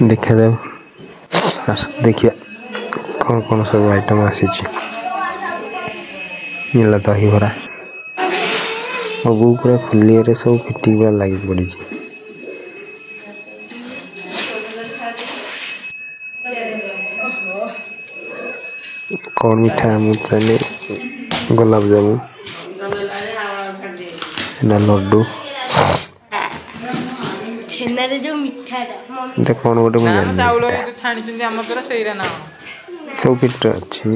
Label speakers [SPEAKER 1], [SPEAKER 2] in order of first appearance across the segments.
[SPEAKER 1] देखा जाओ देखिए कौन कौन सब आइटम आसी दही भरा सब पूरा खुली सब फिटिंग लगी पड़ी कौन मिठा मुझे गुलाब जामुन लड्डू
[SPEAKER 2] जो मिठा
[SPEAKER 1] कौन गोटे
[SPEAKER 3] चाउल छाणी
[SPEAKER 1] सब फिट अच्छी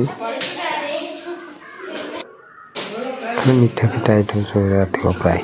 [SPEAKER 1] मीठा फिटा आइटम सब अधिक प्राय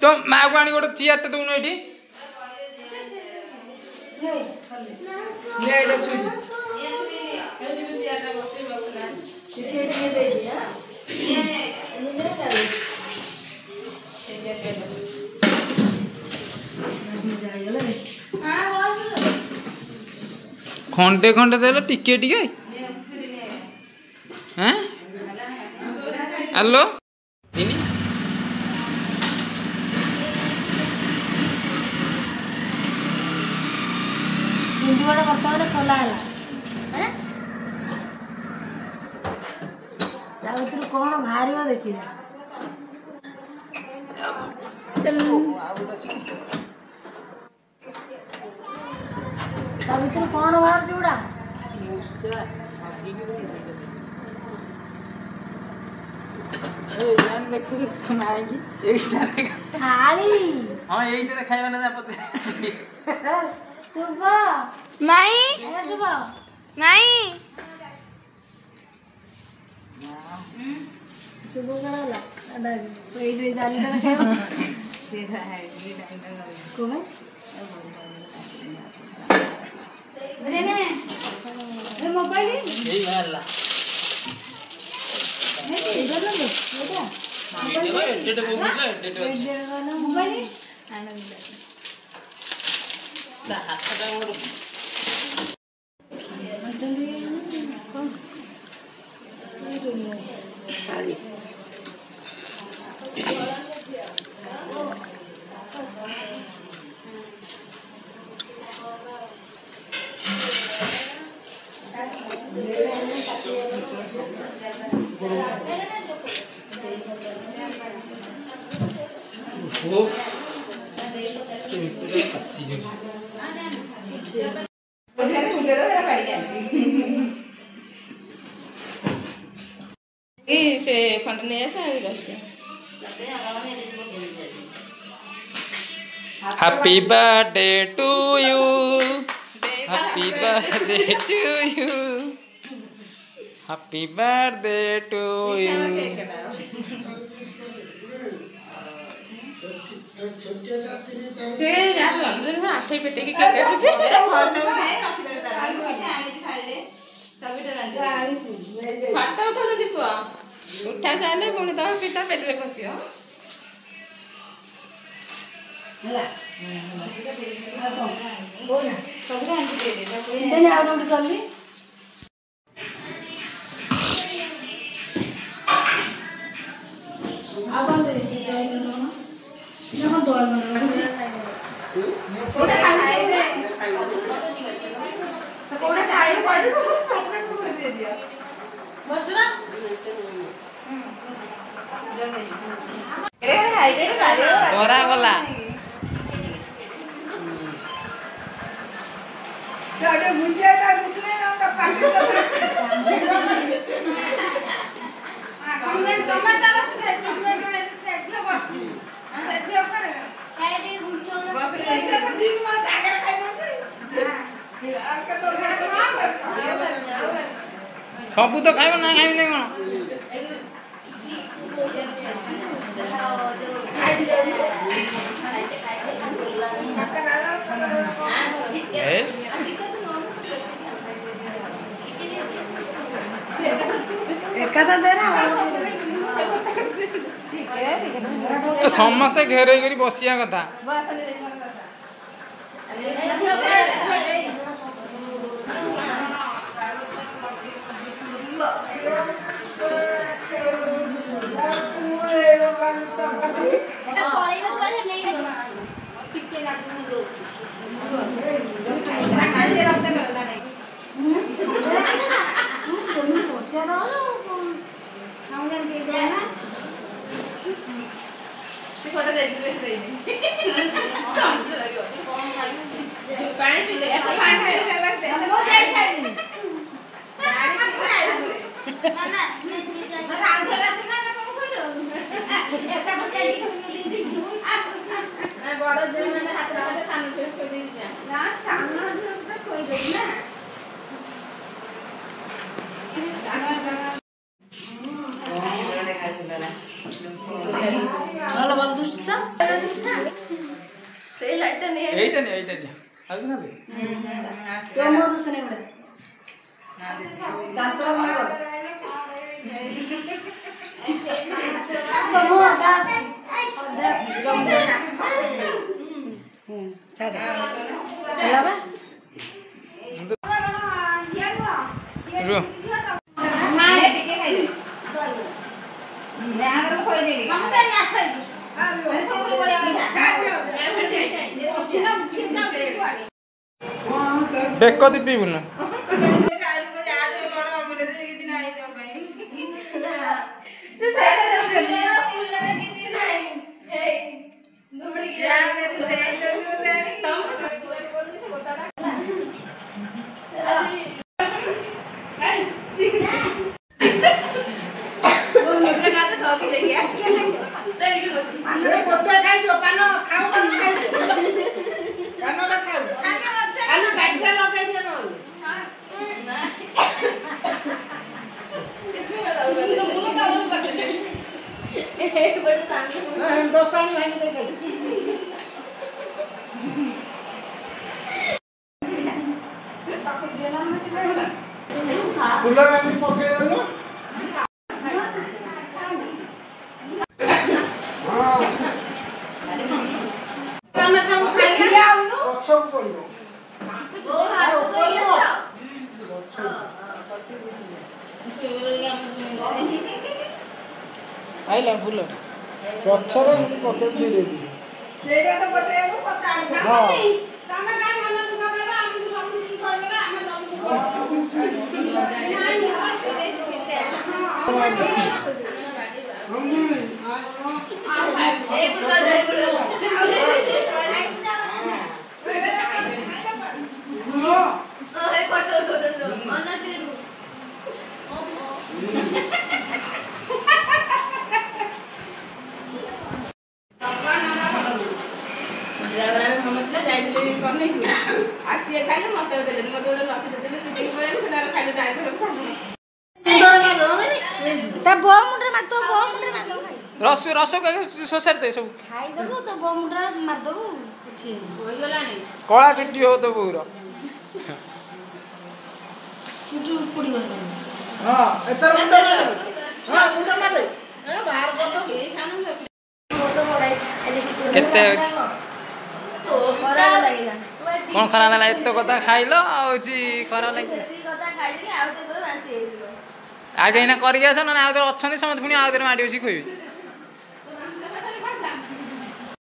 [SPEAKER 3] तो माँ को आनी गोटे चेयर टे दौन ये खंडे खंडे देले टिके टिके हैं हेलो
[SPEAKER 2] सिंधुवाड़ा बर्तमान खोला है कौन बाहर देखिए कौन बाहर जोड़ा
[SPEAKER 3] हाँ यही खाଇବା ना
[SPEAKER 2] शुभ माई शुभ माई शुभ करा ये दाली का खाइबा कोमे अरे ने ए मोबाइल यही वाला है इधर लो बेटा मोबाइल एडेट बोलला एडेट अछि मोबाइल आनंद दा हाथटा मोर
[SPEAKER 4] से खंड नहीं ऐसा है
[SPEAKER 3] happy birthday to you happy birthday to you happy birthday to you
[SPEAKER 4] फिर यार जन्मदिन में आठे पेटे की केक काटुछे फाटा उठा जदि पुआ उठा साले पुणी तो पिता पेटरे पसियो
[SPEAKER 2] होला बोल सबरे आंटी दे दे देने आउट आउट कर ली आवन दे दे ना ना दौड़ बना कोड़ा खाई दे तो कोड़ा खाई दे कोड़ा को दे दिया बस ना अरे खाई दे
[SPEAKER 3] बरा गला
[SPEAKER 2] गाड़ी मुझे ना दूसरे नाम का पानी तो टमाटर से टमाटर से एकला बस हम एकला पर खाई दे गुलचो बस ऐसा तो दिन में सागर खाई दो हां का तो
[SPEAKER 3] सब तो खाइबो ना खाइबो नै कोन
[SPEAKER 2] खाई दे
[SPEAKER 3] ସମସ୍ତେ ଘେରେଇ କରି ବସିବା କଥା। এইটা নে আর না বে
[SPEAKER 5] তো মধু শুনে বড় দাঁত মার তো দাঁত জম ছাড় লাবা
[SPEAKER 3] রো ବେକ ଦିପିବୁ ନା
[SPEAKER 5] हिंदुस्तानी भाई देखे
[SPEAKER 1] कूलर में भी पके देलो हां
[SPEAKER 5] तमे हम खाई के आउनु
[SPEAKER 1] पछो पड़ियो
[SPEAKER 2] ओ हाथ तो ये
[SPEAKER 3] आइला फुल
[SPEAKER 1] पछरे भी पके धीरे धीरे
[SPEAKER 5] सेरा तो बटे को पचाड़ खा
[SPEAKER 1] हां
[SPEAKER 5] तमे काई मन दुखा देबा हम सब कुछ कर देबा हम
[SPEAKER 3] रस रस सोसार दे सब
[SPEAKER 5] खाई देबो तो बो मुंडरा मार देबो कुछ होई गलानी
[SPEAKER 3] कला चुट्टी हो तो पूरा
[SPEAKER 5] कुछ पुड़ी गला
[SPEAKER 1] हां एतर मुंडा हां मुंडा मार दे ए बाहर कर दो
[SPEAKER 3] केते
[SPEAKER 5] तो खरा लागला
[SPEAKER 3] कोन खाना लागला एतो कथा खाइलो आउची खरा लाग
[SPEAKER 5] कथा खाई के आउ तो बांती
[SPEAKER 3] आगे इना करी आस ना आउदर अछंती समत पुनी आउदर माडी उसी खोई